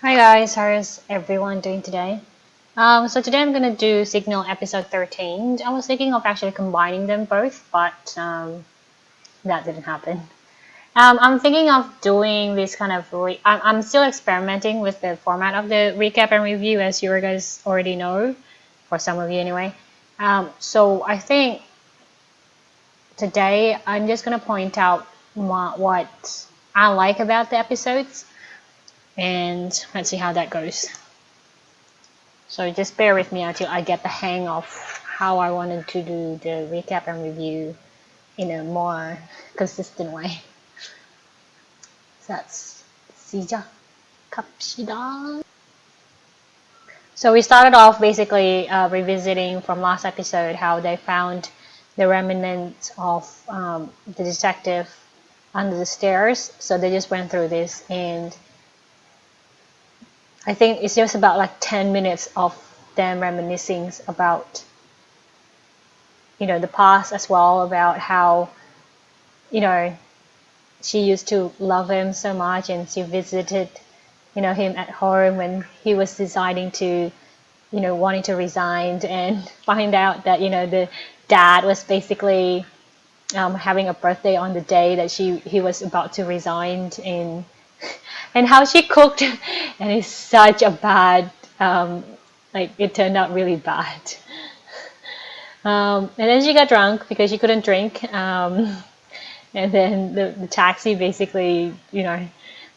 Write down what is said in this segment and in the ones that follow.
Hi guys, how is everyone doing today? So today I'm gonna do Signal episode 13. I was thinking of actually combining them both, but that didn't happen. I'm thinking of doing this kind of. I'm still experimenting with the format of the recap and review, as you guys already know, for some of you anyway. So I think today I'm just gonna point out what I like about the episodes, and let's see how that goes. So just bear with me until I get the hang of how I wanted to do the recap and review in a more consistent way. So that's 시작합시다. So we started off basically revisiting from last episode how they found the remnants of the detective under the stairs. So they just went through this, and I think it's just about like 10 minutes of them reminiscing about the past as well, about how she used to love him so much, and she visited him at home when he was deciding to wanting to resign, and find out that the dad was basically having a birthday on the day that he was about to resign, and how she cooked and it's such a bad like it turned out really bad. And then she got drunk because she couldn't drink. And then the taxi basically,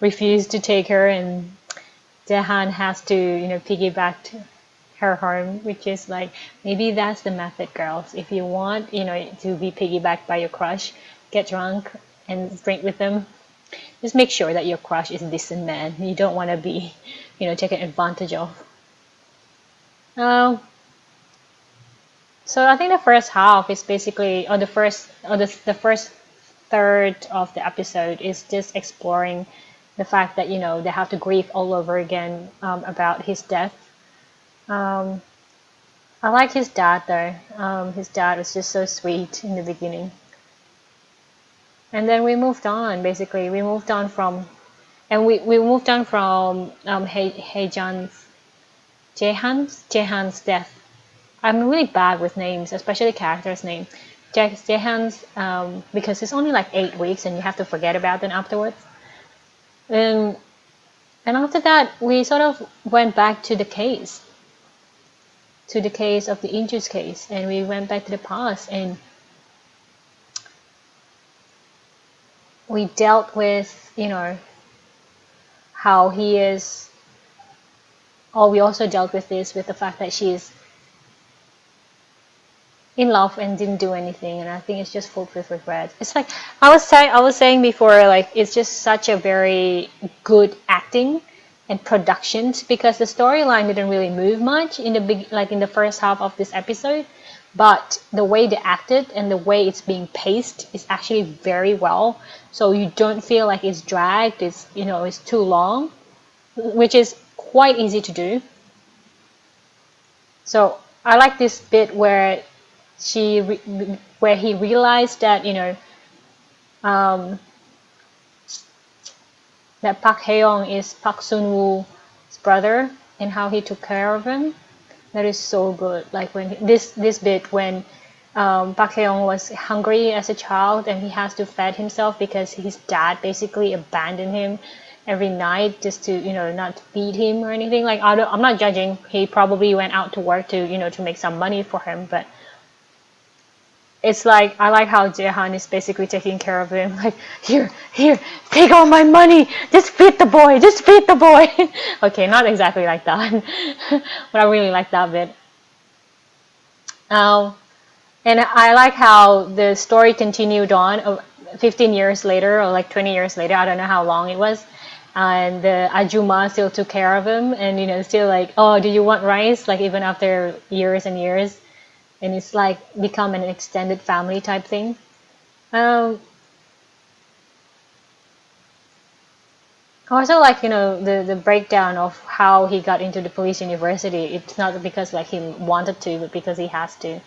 refused to take her, and Jahan has to, piggyback her home, which is like, maybe that's the method, girls. If you want, to be piggybacked by your crush, get drunk and drink with them. Just make sure that your crush is a decent man. You don't want to be, taken advantage of. Um, So I think the first half is basically, or the first third of the episode is just exploring the fact that they have to grieve all over again about his death. Um, I like his dad though. His dad was just so sweet in the beginning, and then we moved on. Basically, we moved on from, and we moved on from Jaehan's death. I'm really bad with names, especially characters' name. Jaehan's, because it's only like 8 weeks and you have to forget about them afterwards. And and after that, we sort of went back to the case of the Inju's case, and we went back to the past, and we dealt with how he is. Or we also dealt with this, with the fact that she's in love and didn't do anything, and I think it's just filled with regret. It's like I was saying before, like it's just such a very good acting and productions, because the storyline didn't really move much in the in the first half of this episode, but the way they acted and the way it's being paced is actually very well, so you don't feel like it's dragged, it's too long, which is quite easy to do. So I like this bit where where he realized that um, that Park Hae-young is Park Sun-woo's brother, and how he took care of him. That is so good. Like when this bit when Park Hae-young was hungry as a child, and he has to feed himself because his dad basically abandoned him every night just to not feed him or anything. Like I'm not judging. He probably went out to work to make some money for him, but it's like I like how Jaehan is basically taking care of him. Like, here, take all my money. Just feed the boy. Just feed the boy. Okay, not exactly like that, but I really like that bit. Um, and I like how the story continued on 15 years later, or like 20 years later. I don't know how long it was. And the Ajuma still took care of him, and still like, oh, do you want rice? Like even after years and years, and it's like become an extended family type thing. Um, Also, like the breakdown of how he got into the police university. It's not because like he wanted to, but because he has to.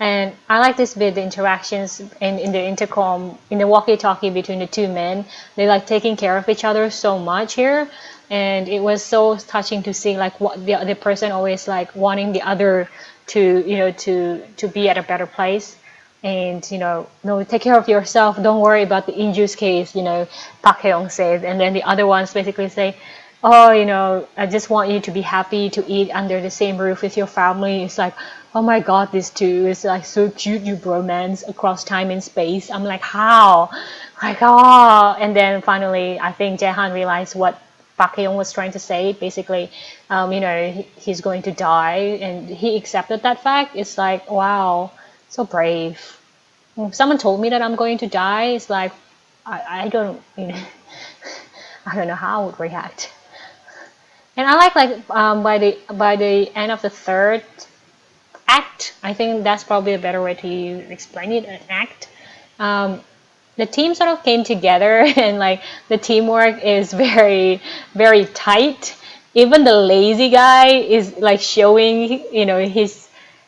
And I like this bit, the interactions in the intercom, in the walkie-talkie between the two men. They like taking care of each other so much here. and it was so touching to see like what the other person always like wanting the other to to be at a better place. And no, take care of yourself, don't worry about the Inju's case, Park Hae-young said. And then the other ones basically say, oh, I just want you to be happy to eat under the same roof with your family. It's like, oh my god, this too is like so cute, you bromance across time and space. I'm like, how? Like, oh. And then finally I think Jaehan realized what Park Hae-young was trying to say. Basically, he's going to die, and he accepted that fact. It's like, wow, so brave. If someone told me that I'm going to die, it's like, I don't, I don't know how I would react. And I like by the end of the third act, I think that's probably a better way to explain it, an act. The team sort of came together, and like the teamwork is very, very tight. Even the lazy guy is like showing,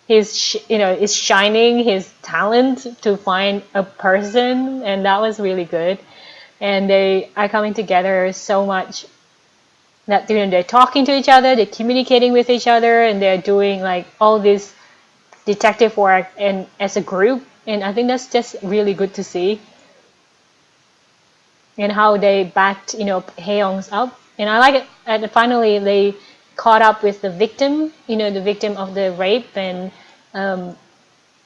is shining his talent to find a person, and that was really good. And they are coming together so much that they're talking to each other, they're communicating with each other, and they're doing like all this detective work and as a group. And I think that's just really good to see. And how they backed, Hae-young's up. And I like it. And finally, they caught up with the victim, the victim of the rape. And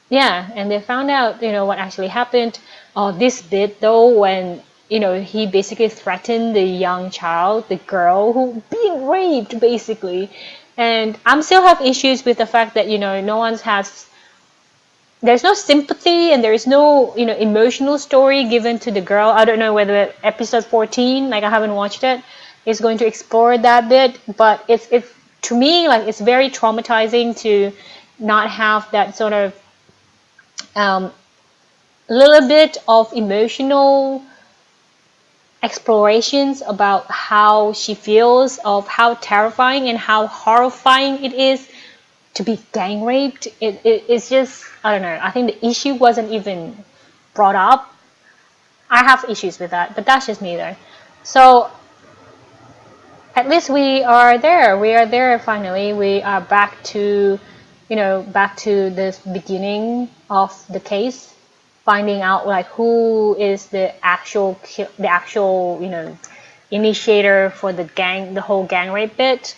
yeah, and they found out, what actually happened. Oh, this bit though, when, he basically threatened the young child, the girl who being raped, basically. And I'm still have issues with the fact that, no one has, there's no sympathy and there is no, emotional story given to the girl. I don't know whether episode 14, like I haven't watched it, is going to explore that bit, but it's to me, like, it's very traumatizing to not have that sort of little bit of emotional explorations about how she feels, of how terrifying and how horrifying it is to be gang raped. It's just, I don't know, I think the issue wasn't even brought up. I have issues with that, but that's just me though. So at least we are there finally. We are back to the beginning of the case, finding out like who is the actual initiator for the whole gang rape bit,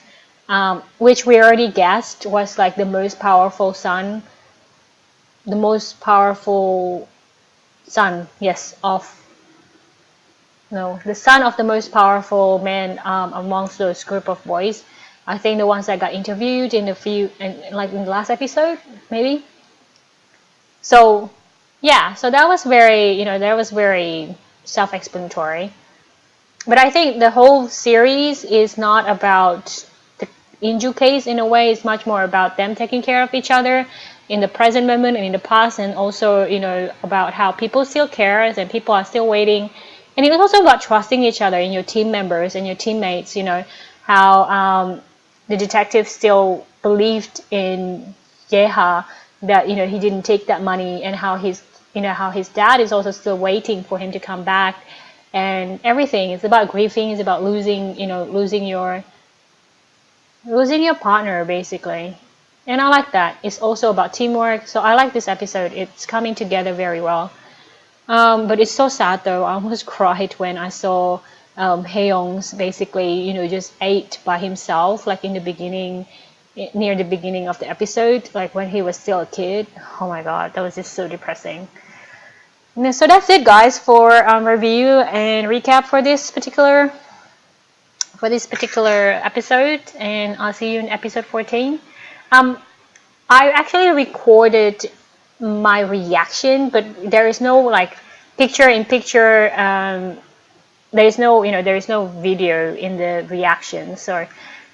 which we already guessed was like the most powerful son, yes, the son of the most powerful man amongst those group of boys. I think the ones that got interviewed in the last episode, maybe. So yeah, so that was very self-explanatory. But I think the whole series is not about the Inju case in a way. It's much more about them taking care of each other in the present moment and in the past, and also, about how people still care and people are still waiting. And it was also about trusting each other and your team members and your teammates, how the detective still believed in Yeha, that, he didn't take that money, and how his dad is also still waiting for him to come back, and everything. It's about grieving, it's about losing your partner, basically. And I like that. It's also about teamwork. So I like this episode. It's coming together very well. But it's so sad though. I almost cried when I saw Hae-young's basically, just ate by himself, like in the beginning, near the beginning of the episode, like when he was still a kid. Oh my god, that was just so depressing. So that's it, guys, for review and recap for this particular episode, and I'll see you in episode 14. I actually recorded my reaction, but there is no like picture-in-picture. There is no video in the reaction. So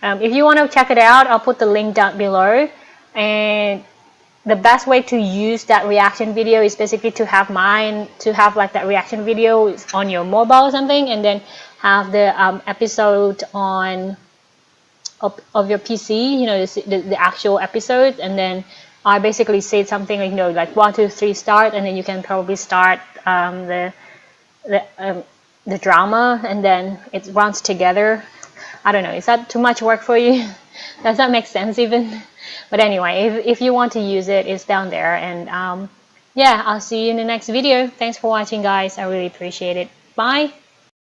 if you want to check it out, I'll put the link down below. And the best way to use that reaction video is basically to have like that reaction video on your mobile or something, and then have the episode on of your PC, the actual episode, and then I basically said something like, like 1, 2, 3 start, and then you can probably start the drama, and then it runs together. I don't know, is that too much work for you? Does that make sense even? But anyway, if you want to use it, it's down there. And yeah, I'll see you in the next video. Thanks for watching, guys. I really appreciate it. Bye.